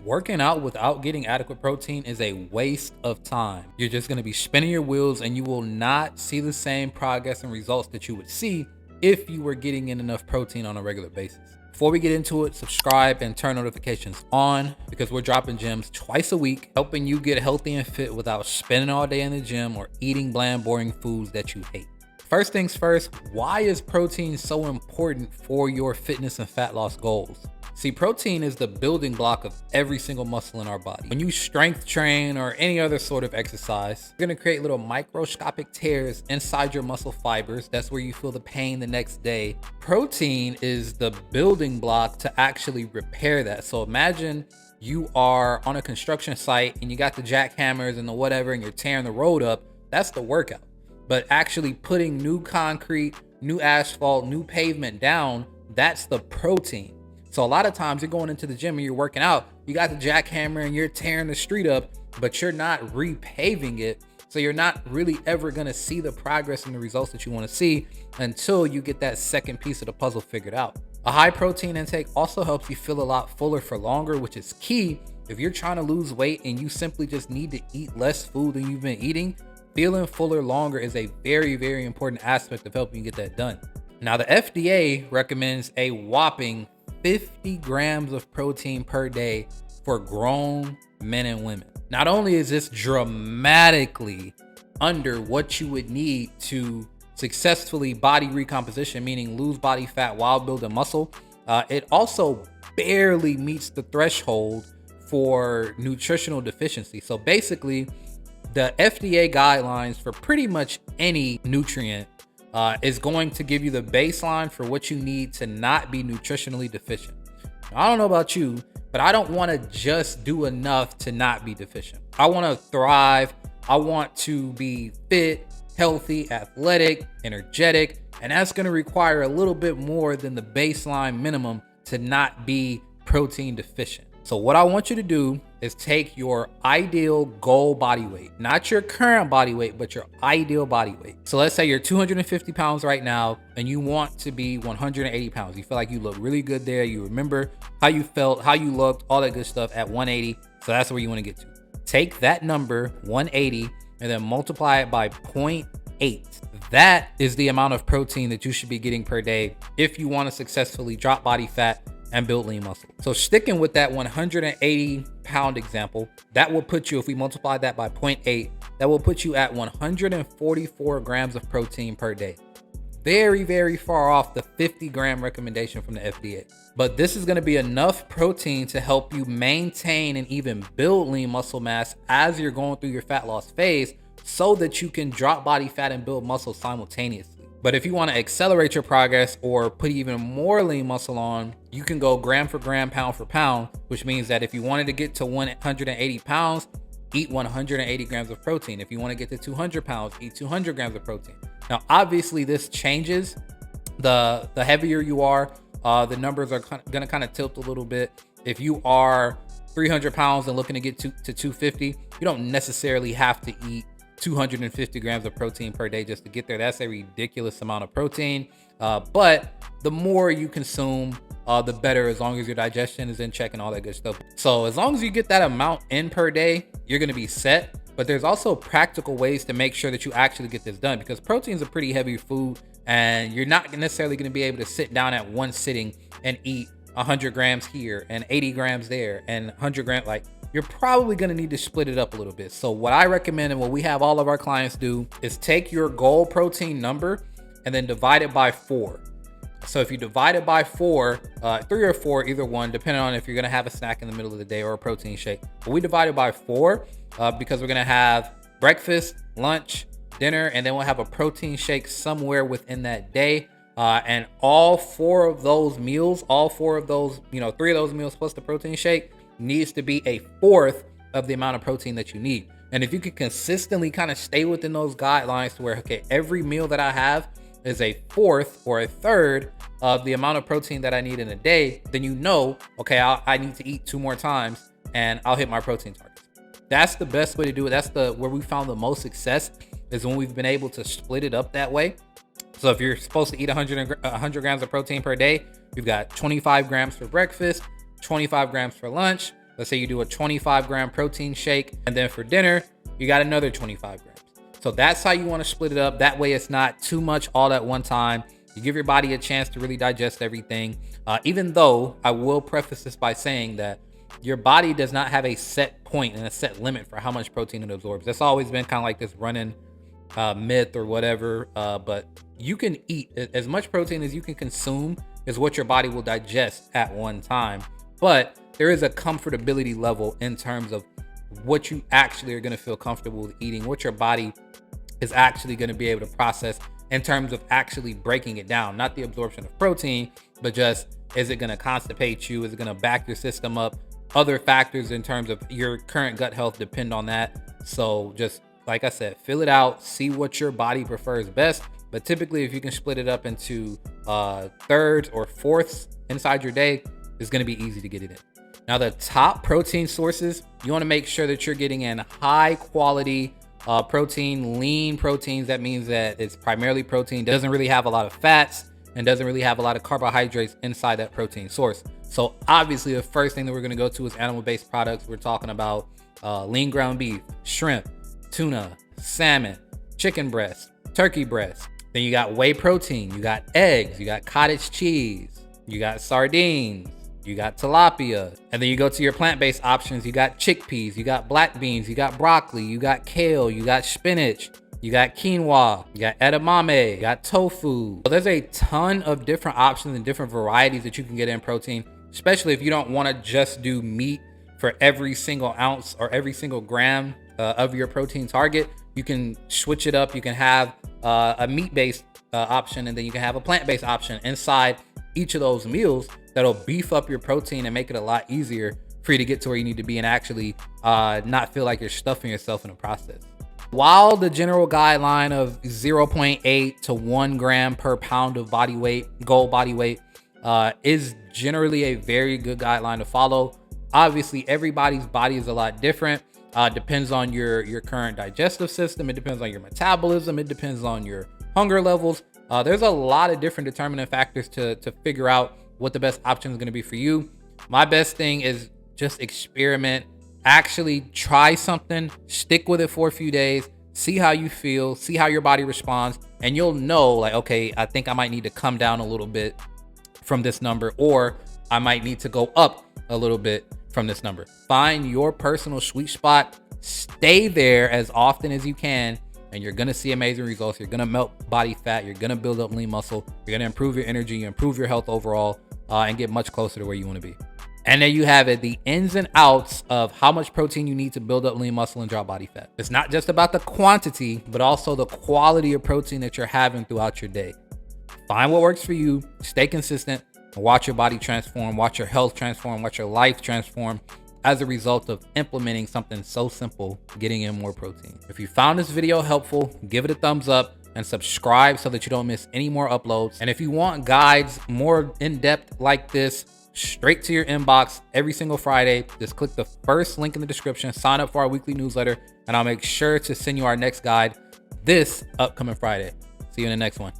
Working out without getting adequate protein is a waste of time. You're just gonna be spinning your wheels and you will not see the same progress and results that you would see if you were getting in enough protein on a regular basis. Before we get into it, subscribe and turn notifications on because we're dropping gems twice a week, helping you get healthy and fit without spending all day in the gym or eating bland, boring foods that you hate. First things first, why is protein so important for your fitness and fat loss goals? See, protein is the building block of every single muscle in our body. When you strength train or any other sort of exercise, you're gonna create little microscopic tears inside your muscle fibers. That's where you feel the pain the next day. Protein is the building block to actually repair that. So imagine you are on a construction site and you got the jackhammers and the whatever and you're tearing the road up. That's the workout. But actually putting new concrete, new asphalt, new pavement down, that's the protein. So a lot of times you're going into the gym and you're working out, you got the jackhammer and you're tearing the street up, but you're not repaving it. So you're not really ever gonna see the progress and the results that you wanna see until you get that second piece of the puzzle figured out. A high protein intake also helps you feel a lot fuller for longer, which is key. If you're trying to lose weight and you simply just need to eat less food than you've been eating, feeling fuller longer is a very, very important aspect of helping you get that done. Now, the FDA recommends a whopping 50 grams of protein per day for grown men and women. Not only is this dramatically under what you would need to successfully body recomposition, meaning lose body fat while building muscle, it also barely meets the threshold for nutritional deficiency. So basically, the FDA guidelines for pretty much any nutrient is going to give you the baseline for what you need to not be nutritionally deficient. Now, I don't know about you, but I don't want to just do enough to not be deficient. I want to thrive. I want to be fit, healthy, athletic, energetic, and that's going to require a little bit more than the baseline minimum to not be protein deficient. So what I want you to do is take your ideal goal body weight, not your current body weight, but your ideal body weight. So let's say you're 250 pounds right now and you want to be 180 pounds. You feel like you look really good there. You remember how you felt, how you looked, all that good stuff at 180. So that's where you want to get to. Take that number, 180, and then multiply it by 0.8. That is the amount of protein that you should be getting per day if you want to successfully drop body fat and build lean muscle. So sticking with that 180 pound example, that will put you, if we multiply that by 0.8, that will put you at 144 grams of protein per day. Very, very far off the 50 gram recommendation from the FDA. But this is gonna be enough protein to help you maintain and even build lean muscle mass as you're going through your fat loss phase so that you can drop body fat and build muscle simultaneously. But if you want to accelerate your progress or put even more lean muscle on, you can go gram for gram, pound for pound, which means that if you wanted to get to 180 pounds, eat 180 grams of protein. If you want to get to 200 pounds, eat 200 grams of protein. Now, obviously this changes. The heavier you are, the numbers are going to kind of tilt a little bit. If you are 300 pounds and looking to get to 250, you don't necessarily have to eat 250 grams of protein per day just to get there. That's a ridiculous amount of protein. But the more you consume, the better, as long as your digestion is in check and all that good stuff. So as long as you get that amount in per day, you're going to be set. But there's also practical ways to make sure that you actually get this done, because protein is a pretty heavy food and you're not necessarily going to be able to sit down at one sitting and eat 100 grams here and 80 grams there and 100 grams. Like, you're probably going to need to split it up a little bit. So what I recommend and what we have all of our clients do is take your goal protein number and then divide it by 4. So if you divide it by 4, 3 or 4, either one, depending on if you're going to have a snack in the middle of the day or a protein shake. But we divide it by 4 because we're going to have breakfast, lunch, dinner, and then we'll have a protein shake somewhere within that day. And all 4 of those meals, all 4 of those, 3 of those meals plus the protein shake needs to be a fourth of the amount of protein that you need. And if you can consistently kind of stay within those guidelines to where, okay, every meal that I have is a fourth or a third of the amount of protein that I need in a day, then okay, I need to eat 2 more times and I'll hit my protein targets. That's the best way to do it. That's where we found the most success, is when we've been able to split it up that way. So if you're supposed to eat 100 grams of protein per day, you've got 25 grams for breakfast, 25 grams for lunch, Let's say you do a 25-gram protein shake, and then for dinner, you got another 25 grams. So that's how you want to split it up. That way it's not too much all at one time. You give your body a chance to really digest everything. Even though I will preface this by saying that your body does not have a set point and a set limit for how much protein it absorbs. That's always been kind of like this running myth or whatever. But you can eat as much protein as you can consume is what your body will digest at one time. But there is a comfortability level in terms of what you actually are going to feel comfortable with eating, what your body is actually going to be able to process in terms of actually breaking it down. Not the absorption of protein, but just, is it going to constipate you? Is it going to back your system up? Other factors in terms of your current gut health depend on that. So just like I said, fill it out, see what your body prefers best. But typically, if you can split it up into thirds or fourths inside your day, it's going to be easy to get it in. Now, the top protein sources, you want to make sure that you're getting in high quality protein, lean proteins. That means that it's primarily protein, doesn't really have a lot of fats, and doesn't really have a lot of carbohydrates inside that protein source. So obviously the first thing that we're going to go to is animal-based products. We're talking about lean ground beef, shrimp, tuna, salmon, chicken breast, turkey breast. Then you got whey protein, you got eggs, you got cottage cheese, you got sardines, you got tilapia. And then you go to your plant-based options. You got chickpeas, you got black beans, you got broccoli, you got kale, you got spinach, you got quinoa, you got edamame, you got tofu. So there's a ton of different options and different varieties that you can get in protein, especially if you don't want to just do meat for every single ounce or every single gram of your protein target. You can switch it up. You can have a meat-based option, and then you can have a plant-based option inside each of those meals that'll beef up your protein and make it a lot easier for you to get to where you need to be and actually not feel like you're stuffing yourself in the process. While the general guideline of 0.8 to 1 gram per pound of body weight, goal body weight, is generally a very good guideline to follow. Obviously, everybody's body is a lot different. Depends on your current digestive system. It depends on your metabolism. It depends on your hunger levels. There's a lot of different determining factors to figure out what the best option is going to be for you. My best thing is just experiment. Actually try something, stick with it for a few days, see how you feel, see how your body responds, and you'll know, like, okay, I think I might need to come down a little bit from this number, or I might need to go up a little bit from this number. Find your personal sweet spot, stay there as often as you can, and you're gonna see amazing results. You're gonna melt body fat, you're gonna build up lean muscle, you're gonna improve your energy, improve your health overall, and get much closer to where you wanna be. And there you have it, the ins and outs of how much protein you need to build up lean muscle and drop body fat. It's not just about the quantity, but also the quality of protein that you're having throughout your day. Find what works for you, stay consistent, and watch your body transform, watch your health transform, watch your life transform as a result of implementing something so simple, getting in more protein. If you found this video helpful, give it a thumbs up and subscribe so that you don't miss any more uploads. And if you want guides more in-depth like this, straight to your inbox every single Friday, just click the first link in the description, sign up for our weekly newsletter, and I'll make sure to send you our next guide this upcoming Friday. See you in the next one.